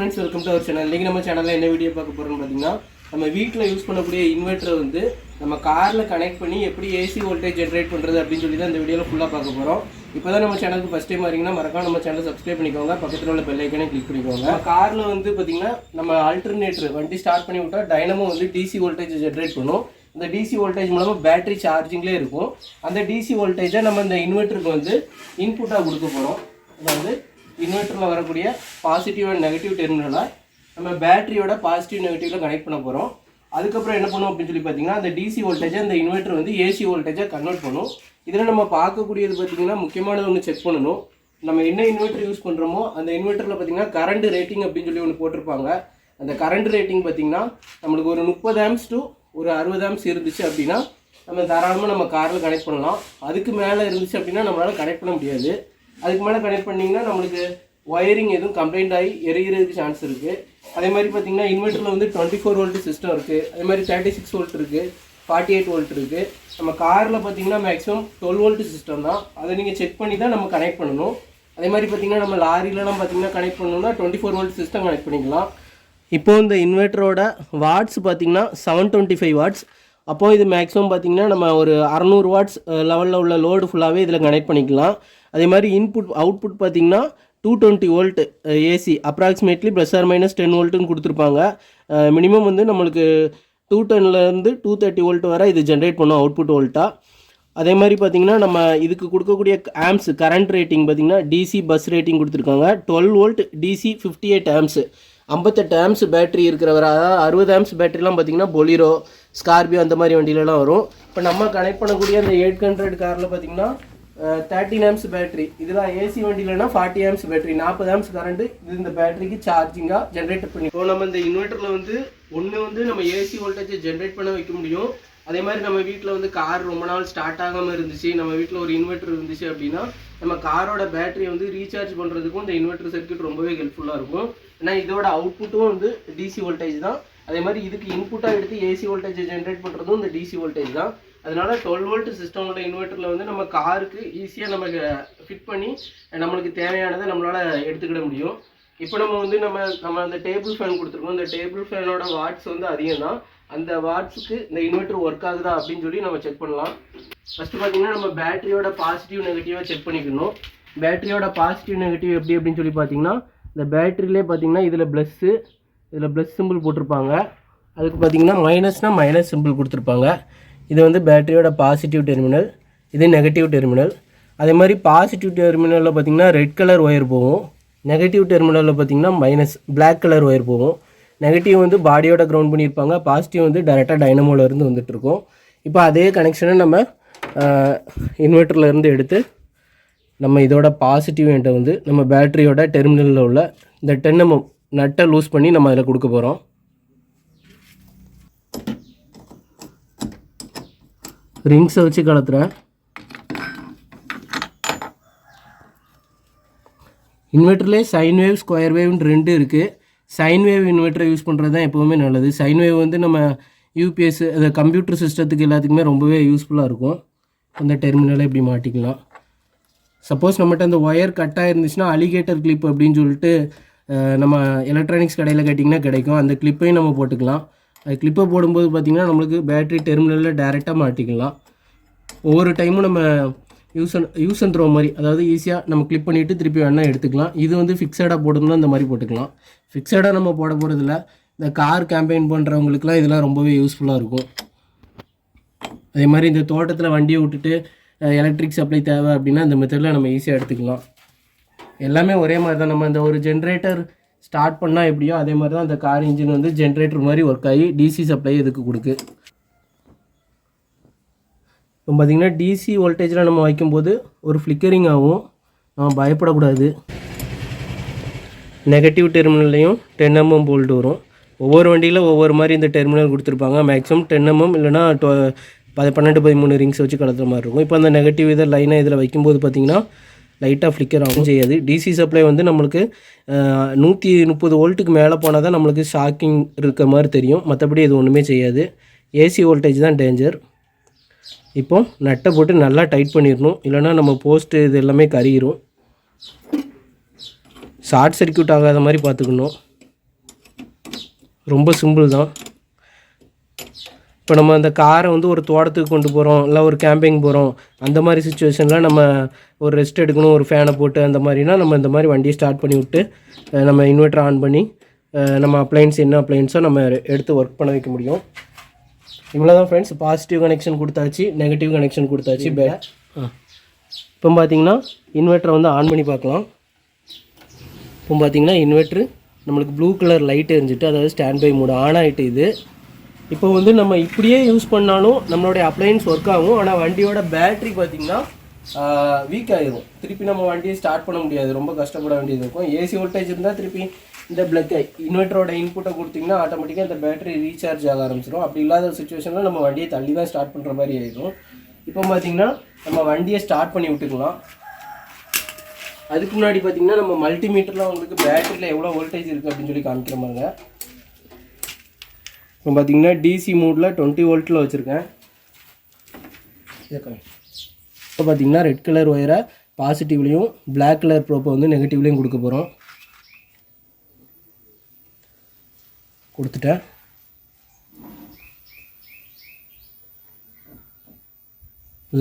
friends, welcome to our channel. இன்னைக்கு நம்ம சேனல்ல என்ன வீடியோ பார்க்க போறோம்னு பாத்தீங்கன்னா நம்ம வீட்ல யூஸ் பண்ணக்கூடிய இன்வெர்ட்டர் வந்து நம்ம கார்ல கனெக்ட் பண்ணி எப்படி AC வோல்டேஜ் ஜெனரேட் பண்றது அப்படினு சொல்லி தான் இந்த வீடியோல ஃபுல்லா பார்க்க போறோம். இப்போதான் நம்ம சேனலுக்கு ஃபர்ஸ்ட் டைம் வரீங்கன்னா மறக்காம நம்ம சேனலை சப்ஸ்கிரைப் பண்ணிக்கோங்க. பக்கத்துல உள்ள பெல் ஐகானை கிளிக் பண்ணிக்கோங்க. கார்ல வந்து பாத்தீங்கன்னா நம்ம ஆல்டர்னேட்டர் வண்டி ஸ்டார்ட் பண்ணி விட்டா டைனமோ வந்து DC வோல்டேஜ் ஜெனரேட் பண்ணும். இந்த DC வோல்டேஜ் மூலமா பேட்டரி சார்ஜிங்லயே இருக்கும். அந்த DC வோல்டேஜை நம்ம இந்த இன்வெர்ட்டருக்கு வந்து இன்புட்டா கொடுக்க போறோம். அதாவது இன்வெர்ட்டரில் வரக்கூடிய பாசிட்டிவ் அண்ட் நெகட்டிவ் டெர்மினலை நம்ம பேட்டரியோட பாசிட்டிவ் நெகட்டிவ்ல கனெக்ட் பண்ண போகிறோம். அதுக்கப்புறம் என்ன பண்ணுவோம் அப்படின்னு சொல்லி பார்த்தீங்கன்னா அந்த DC வோல்டேஜை அந்த இன்வெர்ட்டர் வந்து AC வோல்டேஜை கன்வெர்ட் பண்ணும். இதில் நம்ம பார்க்கக்கூடியது பார்த்தீங்கன்னா முக்கியமானது ஒன்று செக் பண்ணணும். நம்ம என்ன இன்வெர்ட்டர் யூஸ் பண்ணுறோமோ அந்த இன்வெர்ட்டரில் பார்த்தீங்கன்னா கரண்ட் ரேட்டிங் அப்படின்னு சொல்லி ஒன்று போட்டிருப்பாங்க. அந்த கரண்ட் ரேட்டிங் பார்த்தீங்கன்னா நம்மளுக்கு ஒரு 30 ஆம்ஸ் டு ஒரு 60 ஆம்ஸ் இருந்துச்சு அப்படின்னா நம்ம தாராளமாக நம்ம காரில் கனெக்ட் பண்ணலாம். அதுக்கு மேலே இருந்துச்சு அப்படின்னா நம்மளால் கனெக்ட் பண்ண முடியாது. அதுக்கு மேலே கனெக்ட் பண்ணிங்கன்னா நம்மளுக்கு ஒயரிங் எதுவும் கம்ப்ளைண்ட் ஆகி எரிகிறதுக்கு சான்ஸ் இருக்குது. அதே மாதிரி பார்த்தீங்கன்னா இன்வெர்ட்டரில் வந்து 24 வோல்ட் சிஸ்டம் இருக்குது. அதே மாதிரி 36 வோல்ட் இருக்குது, 48 வோல்ட் இருக்குது. நம்ம காரில் பார்த்தீங்கன்னா மேக்ஸிமம் 12 வோல்ட் சிஸ்டம் தான். அதை நீங்கள் செக் பண்ணி தான் நம்ம கனெக்ட் பண்ணணும். அதே மாதிரி பார்த்தீங்கன்னா நம்ம லாரிலலாம் பார்த்தீங்கன்னா கனெக்ட் பண்ணணும்னா 24 வோல்ட் சிஸ்டம் கனெக்ட் பண்ணிக்கலாம். இப்போது இந்த இன்வெர்ட்டரோட வாட்ஸ் பார்த்தீங்கன்னா 725 வாட்ஸ். அப்போது இது மேக்ஸிமம் பார்த்தீங்கன்னா நம்ம ஒரு 600 வாட்ஸ் லெவலில் உள்ள லோடு ஃபுல்லாகவே இதில் கனெக்ட் பண்ணிக்கலாம். அதே மாதிரி அவுட்புட் பார்த்தீங்கன்னா 220 volt AC approximately plus or minus 10 வோல்ட்டுன்னு கொடுத்துருப்பாங்க. மினிமம் வந்து நம்மளுக்கு 210லேருந்து 230 வோல்ட் வரை இது ஜென்ரேட் பண்ணும் அவுட்புட் வோல்ட்டாக. அதே மாதிரி பார்த்தீங்கன்னா நம்ம இதுக்கு கொடுக்கக்கூடிய ஆம்ஸ் கரண்ட் ரேட்டிங் பார்த்தீங்கன்னா DC பஸ் ரேட்டிங் கொடுத்துருக்காங்க. 12 volt DC 58 amps, 58 amps battery இருக்கிறவரை, அதாவது 60 ஆம்ஸ் பேட்டரிலாம் பார்த்தீங்கன்னா பொலிரோ, ஸ்கார்பியோ அந்த மாதிரி வண்டியிலலாம் வரும். இப்போ நம்ம கனெக்ட் பண்ணக்கூடிய அந்த 800 காரில் பார்த்தீங்கன்னா 13 ஆம்ஸ் பேட்டரி. இதில் AC வண்டியிலனா 40 arms battery, 40 arms current இது இந்த பேட்டரிக்கு சார்ஜிங்காக ஜென்ரேட் பண்ணி. இப்போ நம்ம இந்த இன்வெர்ட்டரில் வந்து ஒன்று வந்து நம்ம AC வோல்டேஜை ஜென்ரேட் பண்ண வைக்க முடியும். அதே மாதிரி நம்ம வீட்டில் வந்து கார் ரொம்ப நாள் ஸ்டார்ட் ஆகாமல் இருந்துச்சு, நம்ம வீட்டில் ஒரு இன்வெர்ட்டர் இருந்துச்சு அப்படின்னா நம்ம காரோட பேட்டரியை வந்து ரீசார்ஜ் பண்ணுறதுக்கும் இந்த இன்வெர்ட்டர் சர்க்யூட் ரொம்பவே ஹெல்ப்ஃபுல்லாக இருக்கும். ஏன்னா இதோட அவுட்புட்டும் வந்து DC வோல்டேஜ் தான். அதே மாதிரி இதுக்கு இன்புட்டாக எடுத்து AC வோல்டேஜை ஜென்ரேட் பண்ணுறதும் இந்த DC வோல்டேஜ் தான். அதனால 12 வோல்ட் சிஸ்டமோட இன்வெர்ட்டரில் வந்து நம்ம காருக்கு ஈஸியாக நம்ம ஃபிட் பண்ணி நம்மளுக்கு தேவையானதை நம்மளால் எடுத்துக்கிட முடியும். இப்போ நம்ம வந்து நம்ம அந்த டேபிள் ஃபேன் கொடுத்துருக்கோம். இந்த டேபிள் ஃபேனோட வாட்ஸ் வந்து அதிகம் தான். அந்த வாட்ஸுக்கு இந்த இன்வெர்ட்டர் ஒர்க் ஆகுதா அப்படின்னு சொல்லி நம்ம செக் பண்ணலாம். ஃபஸ்ட்டு பார்த்தீங்கன்னா நம்ம பேட்டரியோட பாசிட்டிவ் நெகட்டிவாக செக் பண்ணிக்கணும். பேட்டரியோட பாசிட்டிவ் நெகட்டிவ் எப்படி அப்படின்னு சொல்லி பார்த்தீங்கன்னா இந்த பேட்டரியிலே பார்த்தீங்கன்னா இதில் ப்ளஸ் சிம்பிள் போட்டிருப்பாங்க. அதுக்கு பார்த்தீங்கன்னா மைனஸ்னால் மைனஸ் சிம்பிள் கொடுத்துருப்பாங்க. இது வந்து பேட்டரியோட பாசிட்டிவ் டெர்மினல், இது நெகட்டிவ் டெர்மினல். அதே மாதிரி பாசிட்டிவ் டெர்மினலில் பார்த்தீங்கன்னா ரெட் கலர் ஒயர் போகும். நெகட்டிவ் டெர்மினலில் பார்த்தீங்கன்னா மைனஸ் பிளாக் கலர் ஒயர் போகும். நெகட்டிவ் வந்து பாடியோட கிரவுண்ட் பண்ணியிருப்பாங்க, பாசிட்டிவ் வந்து டைரெக்டாக டைனமோலேருந்து வந்துட்டுருக்கோம். இப்போ அதே கனெக்ஷனை நம்ம இன்வெர்ட்டர்லேருந்து எடுத்து நம்ம இதோட பாசிட்டிவ் எண்டை வந்து நம்ம பேட்டரியோட டெர்மினலில் உள்ள இந்த 10 mm நட்டை லூஸ் பண்ணி நம்ம அதில் கொடுக்க போகிறோம். ரிங்ஸை வச்சு கலத்துறேன். இன்வெர்ட்டர்லேயே சைன் வேவ் ஸ்கொயர் வேவ்னு 2 இருக்குது. சைன் வேவ் இன்வெர்ட்டரை யூஸ் பண்ணுறது தான் எப்போவுமே நல்லது. சைன் வேவ் வந்து நம்ம UPS அது கம்ப்யூட்டர் சிஸ்டத்துக்கு எல்லாத்துக்குமே ரொம்பவே யூஸ்ஃபுல்லாக இருக்கும். அந்த டெர்மினலை இப்படி மாட்டிக்கலாம். சப்போஸ் நம்மகிட்ட அந்த ஒயர் கட்டாக இருந்துச்சுன்னா அலிகேட்டர் கிளிப் அப்படின்னு சொல்லிட்டு நம்ம எலக்ட்ரானிக்ஸ் கடையில் கேட்டிங்கன்னா கிடைக்கும். அந்த கிளிப்பையும் நம்ம போட்டுக்கலாம். அது கிளிப்பை போடும்போது பார்த்திங்கன்னா நம்மளுக்கு பேட்டரி டெர்மினலில் டைரெக்டாக மாட்டிக்கலாம். ஒவ்வொரு டைமும் நம்ம யூஸ் அண்ட் த்ரோ மாதிரி, அதாவது ஈஸியாக நம்ம கிளிப் பண்ணிவிட்டு திருப்பி வேணால் எடுத்துக்கலாம். இது வந்து ஃபிக்ஸடாக போடணும்னா இந்த மாதிரி போட்டுக்கலாம். ஃபிக்ஸடாக நம்ம போட போகிறதில்ல. இந்த கார் கேம்பெயின் பண்ணுறவங்களுக்குலாம் இதெல்லாம் ரொம்பவே யூஸ்ஃபுல்லாக இருக்கும். அதே மாதிரி இந்த தோட்டத்தில் வண்டியை விட்டுட்டு எலக்ட்ரிக் சப்ளை தேவை அப்படின்னா இந்த மெத்தடில் நம்ம ஈஸியாக எடுத்துக்கலாம். எல்லாமே ஒரே மாதிரி தான். நம்ம இந்த ஒரு ஜென்ரேட்டர் ஸ்டார்ட் பண்ணால் எப்படியோ அதே மாதிரி தான் அந்த கார் இன்ஜின் வந்து ஜென்ரேட்டர் மாதிரி ஒர்க் ஆகி DC சப்ளை இதுக்கு கொடுக்கு. இப்போ பார்த்திங்கன்னா DC வோல்டேஜில் நம்ம வைக்கும்போது ஒரு ஃப்ளிக்கரிங் ஆகும். நம்ம பயப்படக்கூடாது. நெகட்டிவ் டெர்மினல்லையும் 10 mm போல்ட் வரும். ஒவ்வொரு வண்டியில் ஒவ்வொரு மாதிரி இந்த டெர்மினல் கொடுத்துருப்பாங்க. மேக்ஸிமம் 10 mm இல்லைனா 12-13 ரிங்ஸ் வச்சு கலத்துற மாதிரி இருக்கும். இப்போ அந்த நெகட்டிவ் இதை லைனாக இதில் வைக்கும்போது பார்த்திங்கன்னா லைட்டாக ஃப்ளிக்கர் ஆகும் செய்யாது. DC சப்ளை வந்து நம்மளுக்கு 130 வோல்ட்டுக்கு மேலே போனால் தான் நம்மளுக்கு ஷாக்கிங் இருக்க மாதிரி தெரியும். மற்றபடி இது ஒன்றுமே செய்யாது. AC வோல்டேஜ் தான் டேஞ்சர். இப்போது நட்டை போட்டு நல்லா டைட் பண்ணிடணும், இல்லைனா நம்ம போஸ்ட்டு இது எல்லாமே கரியிரும். ஷார்ட் சர்க்யூட் ஆகாத மாதிரி பார்த்துக்கணும். ரொம்ப சிம்பிள் தான். இப்போ நம்ம அந்த காரை வந்து ஒரு தோட்டத்துக்கு கொண்டு போகிறோம், இல்லை ஒரு கேம்பிங் போகிறோம், அந்த மாதிரி சுச்சுவேஷனில் நம்ம ஒரு ரெஸ்ட் எடுக்கணும், ஒரு ஃபேனை போட்டு அந்த மாதிரினா நம்ம இந்த மாதிரி வண்டியை ஸ்டார்ட் பண்ணி விட்டு நம்ம இன்வெர்ட்டர் ஆன் பண்ணி நம்ம அப்ளைன்ஸ் என்ன அப்ளைன்ஸோ நம்ம எடுத்து ஒர்க் பண்ண வைக்க முடியும். இவ்வளோ தான் ஃப்ரெண்ட்ஸ். பாசிட்டிவ் கனெக்ஷன் கொடுத்தாச்சு, நெகட்டிவ் கனெக்ஷன் கொடுத்தாச்சு. இப்போ பார்த்தீங்கன்னா இன்வெர்ட்டரை வந்து ஆன் பண்ணி பார்க்கலாம். இப்போ பார்த்தீங்கன்னா இன்வெர்ட்ரு நம்மளுக்கு ப்ளூ கலர் லைட் எரிஞ்சிட்டு, அதாவது ஸ்டாண்ட் பை மோடு ஆன் ஆகிட்டு. இது இப்போ வந்து நம்ம இப்படியே யூஸ் பண்ணாலும் நம்மளுடைய அப்ளையன்ஸ் ஒர்க் ஆகும். ஆனால் வண்டியோட பேட்ரி பார்த்திங்கன்னா வீக் ஆகிடும். திருப்பி நம்ம வண்டியை ஸ்டார்ட் பண்ண முடியாது, ரொம்ப கஷ்டப்பட வேண்டியது இருக்கும். ஏசி வோல்டேஜ் இருந்தால் திருப்பி இந்த பிளக் இன்வெர்ட்டரோட இன்புட்டை கொடுத்திங்கன்னா ஆட்டோமேட்டிக்காக அந்த பேட்டரி ரீசார்ஜ் ஆக ஆரம்பிச்சிடும். அப்படி இல்லாத சுச்சுவேஷனில் நம்ம வண்டியை தள்ளி தான் ஸ்டார்ட் பண்ணுற மாதிரி ஆகிடும். இப்போ பார்த்திங்கன்னா நம்ம வண்டியை ஸ்டார்ட் பண்ணி விட்டுக்கலாம். அதுக்கு முன்னாடி பார்த்திங்கன்னா நம்ம மல்டிமீட்டரில் உங்களுக்கு பேட்டரியில் எவ்வளோ வோல்டேஜ் இருக்குது அப்படின்னு சொல்லி காமிக்கிற மாதிரிங்க. இப்போ பார்த்தீங்கன்னா டிசி மோடில் 20 வோல்ட்டில் வச்சுருக்கேன். இப்போ பார்த்தீங்கன்னா ரெட் கலர் ஒயரை பாசிட்டிவ்லேயும் பிளாக் கலர் ப்ரோப்பை வந்து நெகட்டிவ்லேயும் கொடுக்க போகிறோம். கொடுத்துட்டேன்.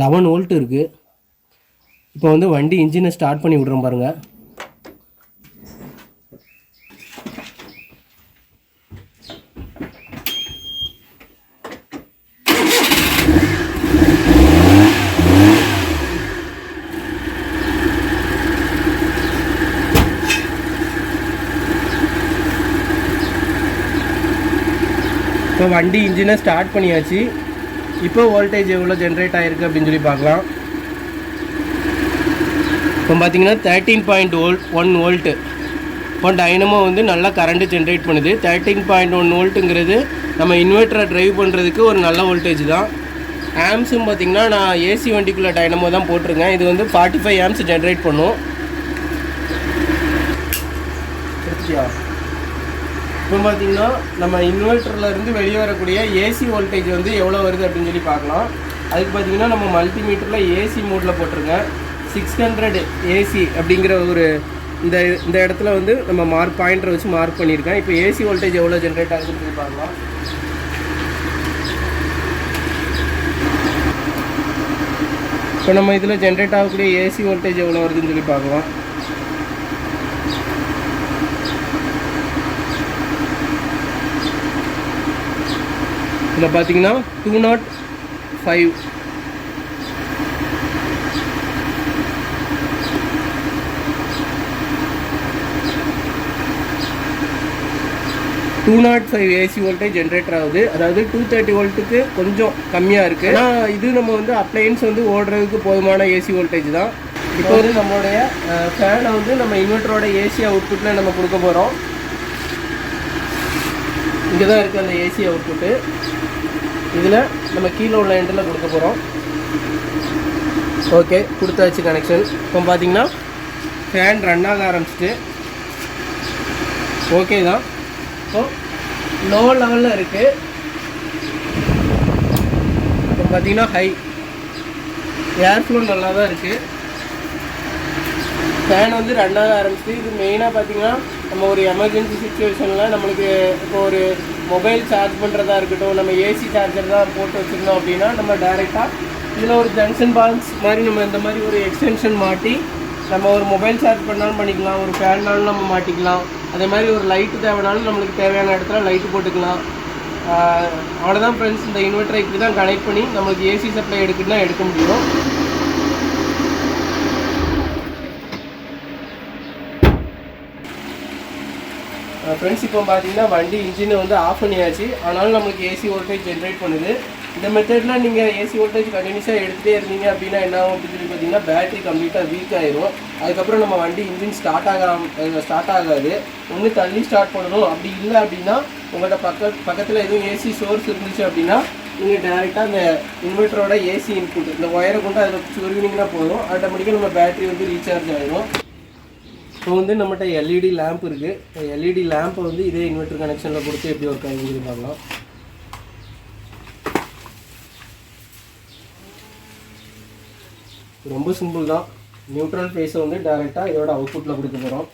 லெவன் வோல்ட் இருக்குது. இப்போ வந்து வண்டி இன்ஜினை ஸ்டார்ட் பண்ணி விட்றோம் பாருங்கள். இப்போ வண்டி இன்ஜினை ஸ்டார்ட் பண்ணியாச்சு. இப்போ வோல்டேஜ் எவ்வளோ ஜென்ரேட் ஆகிருக்கு அப்படின்னு சொல்லி பார்க்கலாம். இப்போ பார்த்தீங்கன்னா 13.1 வோல்ட்டு. இப்போ டைனமோ வந்து நல்லா கரண்ட்டு ஜென்ரேட் பண்ணுது. 13.1 வோல்ட்டுங்கிறது நம்ம இன்வெர்ட்டரை ட்ரைவ் பண்ணுறதுக்கு ஒரு நல்ல வோல்டேஜ் தான். ஆம்ஸும் பார்த்திங்கன்னா நான் ஏசி வண்டிக்குள்ளே டைனமோ தான் போட்டிருக்கேன். இது வந்து 45 ஆம்ஸ் ஜென்ரேட் பண்ணும். இப்போ பார்த்திங்கன்னா நம்ம இன்வெர்ட்டர்லேருந்து வெளியே வரக்கூடிய ஏசி வோல்டேஜ் வந்து எவ்வளோ வருது அப்படின்னு சொல்லி பார்க்கலாம். அதுக்கு பார்த்திங்கன்னா நம்ம மல்டிமீட்டரில் ஏசி மோடில் போட்டிருக்கேன். 600 ஏசி அப்படிங்கிற ஒரு இந்த இடத்துல வந்து நம்ம பாயிண்டரை வச்சு மார்க் பண்ணியிருக்கேன். இப்போ ஏசி வோல்டேஜ் எவ்வளோ ஜென்ரேட் ஆகுதுன்னு சொல்லி பார்க்கலாம். இப்போ நம்ம இதில் ஜென்ரேட் ஆகக்கூடிய ஏசி வோல்டேஜ் எவ்வளோ வருதுன்னு சொல்லி பார்க்கலாம். இதில் பார்த்தீங்கன்னா 205. ஏசி வோல்டேஜ் ஜென்ரேட்டர் ஆகுது. அதாவது 230 வோல்ட்டுக்கு கொஞ்சம் கம்மியாக இருக்குது. ஆனால் இது நம்ம வந்து அப்ளையன்ஸ் வந்து ஓடுறதுக்கு போதுமான ஏசி வோல்டேஜ் தான். இப்போ வந்து நம்மளுடைய ஃபேனை வந்து நம்ம இன்வெர்ட்டரோட ஏசி அவுட்புட்டில் நம்ம கொடுக்க போகிறோம். இங்கே தான் இருக்குது அந்த ஏசி அவுட்புட்டு. இதில் நம்ம கீழே உள்ள எண்டில் கொடுக்க போகிறோம். ஓகே, கொடுத்தாச்சு கனெக்ஷன். இப்போ பார்த்தீங்கன்னா ஃபேன் ரன் ஆக ஆரம்பிச்சிட்டு ஓகே தான். இப்போ லோ லெவலில் இருக்குது. இப்போ பார்த்தீங்கன்னா ஹை ஏர் ஃப்ளோ நல்லா தான் இருக்குது. ஃபேன் வந்து ரன் ஆக ஆரம்பிச்சிட்டு. இது மெயினாக பார்த்தீங்கன்னா நம்ம ஒரு எமர்ஜென்சி சுச்சுவேஷனில் நம்மளுக்கு இப்போ ஒரு மொபைல் சார்ஜ் பண்ணுறதா இருக்கட்டும், நம்ம ஏசி சார்ஜர் தான் போட்டு வச்சுருந்தோம் அப்படின்னா நம்ம டைரெக்டாக இதில் ஒரு ஜங்ஷன் பாக்ஸ் மாதிரி நம்ம இந்த மாதிரி ஒரு எக்ஸ்டென்ஷன் மாட்டி நம்ம ஒரு மொபைல் சார்ஜ் பண்ணாலும் பண்ணிக்கலாம், ஒரு ஃபேன்னாலும் நம்ம மாட்டிக்கலாம். அதே மாதிரி ஒரு லைட்டு தேவைனாலும் நம்மளுக்கு தேவையான இடத்துல லைட்டு போட்டுக்கலாம். அவ்வளோதான் ஃப்ரெண்ட்ஸ். இந்த இன்வெர்ட்டரை இப்படி தான் கனெக்ட் பண்ணி நம்மளுக்கு ஏசி சப்ளை எடுக்கணும்னா எடுக்க முடியும். ஃப்ரெண்ட்ஸ் இப்போ பார்த்தீங்கன்னா வண்டி இன்ஜினை வந்து ஆஃப் பண்ணியாச்சு. ஆனாலும் நம்மளுக்கு ஏசி வோல்டேஜ் ஜென்ரேட் பண்ணுது. இந்த மெத்தடில் நீங்கள் ஏசி வோல்டேஜ் கண்டினியூஸாக எடுத்துகிட்டே இருந்தீங்க அப்படின்னா என்ன ஆகும் அப்படின்னு சொல்லி பார்த்தீங்கன்னா பேட்டரி கம்ப்ளீட்டாக வீக் ஆயிரும். அதுக்கப்புறம் நம்ம வண்டி இன்ஜின் ஸ்டார்ட் ஆகாது. ஒன்று தள்ளி ஸ்டார்ட் பண்ணணும். அப்படி இல்லை அப்படின்னா உங்கள்கிட்ட பக்கத்தில் எதுவும் ஏசி சோர்ஸ் இருந்துச்சு அப்படின்னா நீங்கள் டேரெக்டாக அந்த இன்வெர்ட்டரோட ஏசி இன்புட் இந்த ஒயரை கொண்டு அதில் சொருவினீங்கன்னா போதும், ஆட்டோமேட்டிக்காக நம்ம பேட்டரி வந்து ரீசார்ஜ் ஆகிடும். இப்போ வந்து நம்மகிட்ட எல்இடி லேம்ப் இருக்குது. எல்இடி லேம்பை வந்து இதே இன்வெர்ட்டர் கனெக்ஷனில் கொடுத்து எப்படி ஒர்க் ஆகுதுன்னு சொல்லி பார்க்கலாம். ரொம்ப சிம்பிள் தான். நியூட்ரல் ஃபேஸை வந்து டேரெக்டாக இதோட அவுட்புட்டில் கொடுக்க போகிறோம்.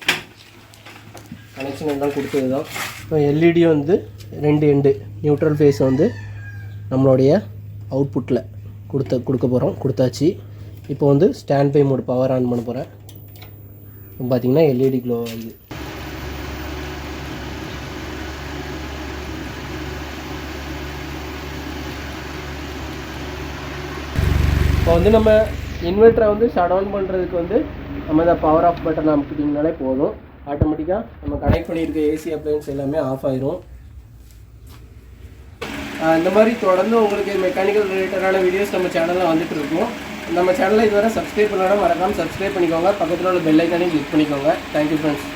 கனெக்ஷன் எல்லாம் கொடுத்தது தான். இப்போ எல்இடி வந்து 2 எண்டு நியூட்ரல் ஃபேஸ் வந்து நம்மளுடைய அவுட்புட்டில் கொடுக்க போகிறோம். கொடுத்தாச்சு. இப்போ வந்து stand by mode power on பண்ண போகிறேன். இப்போ பார்த்திங்கன்னா எல்இடி க்ளோ ஆகுது. இப்போ வந்து நம்ம இன்வெர்ட்டரை வந்து ஷட் டவுன் பண்ணுறதுக்கு வந்து நம்ம இந்த பவர் ஆஃப் பட்டன் அமுக்கிட்டிங்கனாலே போதும். ஆட்டோமேட்டிக்காக நம்ம கனெக்ட் பண்ணியிருக்க ஏசி அப்ளையன்ஸ் எல்லாமே ஆஃப் ஆயிரும். இந்த மாதிரி தொடர்ந்து உங்களுக்கு மெக்கானிக்கல் ரிலேட்டடான வீடியோஸ் நம்ம சேனலில் வந்துட்டு இருக்கும். நம்ம சேனலை இதுவரை சப்ஸ்கிரைப் பண்ணாலும் மறக்காமல் சப்ஸ்கிரைப் பண்ணிக்கோங்க. பக்கத்தில் உள்ள பெல் ஐக்கானையும் கிளிக் பண்ணிக்கோங்க. Thank you friends.